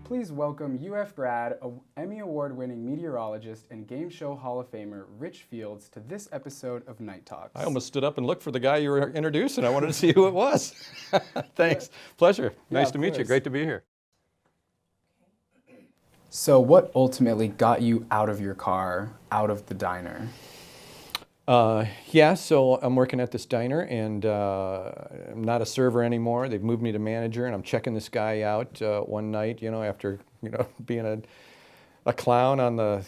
please welcome UF grad, Emmy Award-winning meteorologist, and Game Show Hall of Famer Rich Fields to this episode of Night Talks. I almost stood up and looked for the guy you were introducing. I wanted to see who it was. Thanks. Pleasure. Nice to meet you. Great to be here. So what ultimately got you out of your car, out of the diner? So I'm working at this diner, and I'm not a server anymore. They've moved me to manager, and I'm checking this guy out one night, after, being a clown on the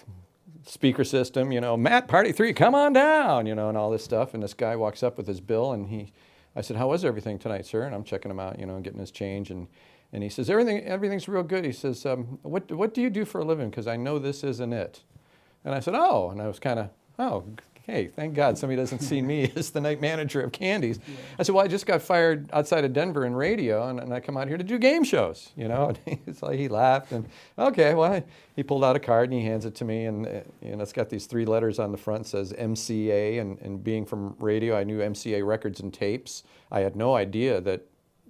speaker system, Matt, party 3, come on down, and all this stuff. And this guy walks up with his bill, and I said, how was everything tonight, sir? And I'm checking him out, getting his change, and he says, everything's real good. He says, what do you do for a living? Because I know this isn't it. And I said, oh, and I was kind of, hey, thank God somebody doesn't see me as the night manager of Candies. Yeah. I said, well, I just got fired outside of Denver in radio, and I come out here to do game shows, And he laughed, and okay, well, he pulled out a card and he hands it to me, and it's got these 3 letters on the front, says MCA, and being from radio, I knew MCA Records and Tapes. I had no idea that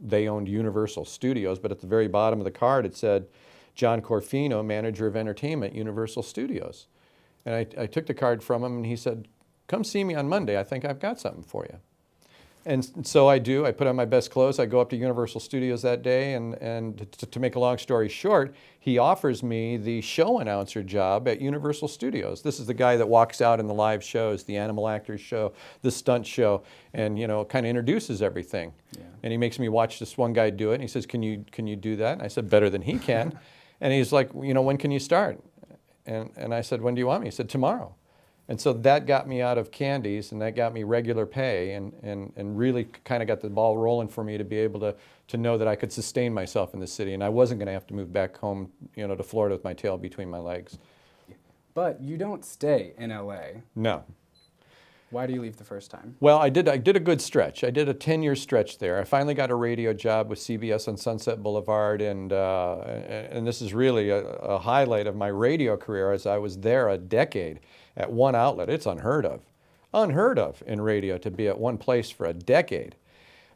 they owned Universal Studios, but at the very bottom of the card it said, John Corfino, manager of entertainment, Universal Studios. And I took the card from him, and he said, come see me on Monday. I think I've got something for you. And so I do. I put on my best clothes. I go up to Universal Studios that day, and to make a long story short, he offers me the show announcer job at Universal Studios. This is the guy that walks out in the live shows, the Animal Actors show, the stunt show, and kind of introduces everything. Yeah. And he makes me watch this one guy do it, and he says, can you do that? And I said, better than he can. And he's like, when can you start? And I said, when do you want me? He said, tomorrow. And so that got me out of Candies, and that got me regular pay, and really kind of got the ball rolling for me to be able to know that I could sustain myself in the city, and I wasn't going to have to move back home, to Florida with my tail between my legs. But you don't stay in LA. No. Why do you leave the first time? Well, I did a good stretch. I did a 10-year stretch there. I finally got a radio job with CBS on Sunset Boulevard, and this is really a highlight of my radio career, as I was there a decade at one outlet. It's unheard of in radio to be at one place for a decade.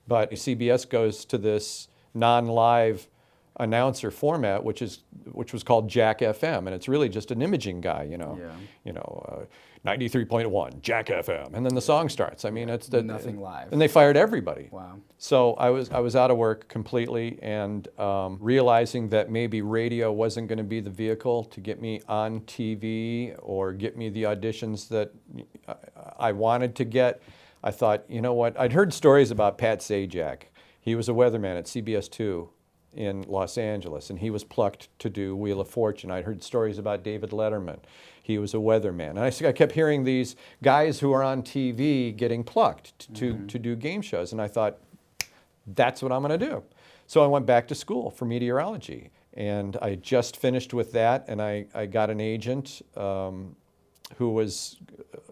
But CBS goes to this non-live announcer format, which was called Jack FM, and it's really just an imaging guy, 93.1 Jack FM, and then the song starts. I mean, it's nothing live. And they fired everybody. Wow. So I was out of work completely, and realizing that maybe radio wasn't going to be the vehicle to get me on TV or get me the auditions that I wanted to get. I thought, you know what? I'd heard stories about Pat Sajak. He was a weatherman at CBS 2 in Los Angeles, and he was plucked to do Wheel of Fortune. I'd heard stories about David Letterman. He was a weatherman. And I kept hearing these guys who are on TV getting plucked to do game shows, and I thought, that's what I'm going to do. So I went back to school for meteorology, and I just finished with that, and I got an agent who was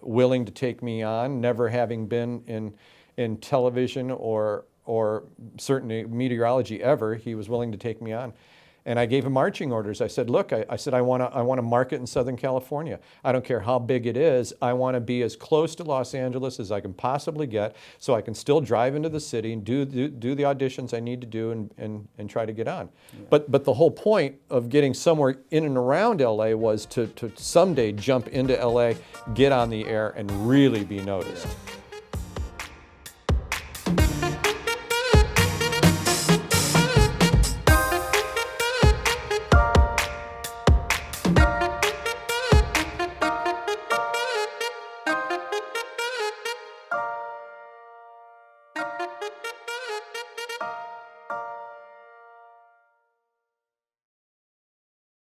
willing to take me on, never having been in television or certainly meteorology ever. He was willing to take me on. And I gave him marching orders. I said, look, I said, I want to market in Southern California. I don't care how big it is. I want to be as close to Los Angeles as I can possibly get, so I can still drive into the city and do the auditions I need to do and try to get on. Yeah. But the whole point of getting somewhere in and around LA was to someday jump into LA, get on the air, and really be noticed. Yeah.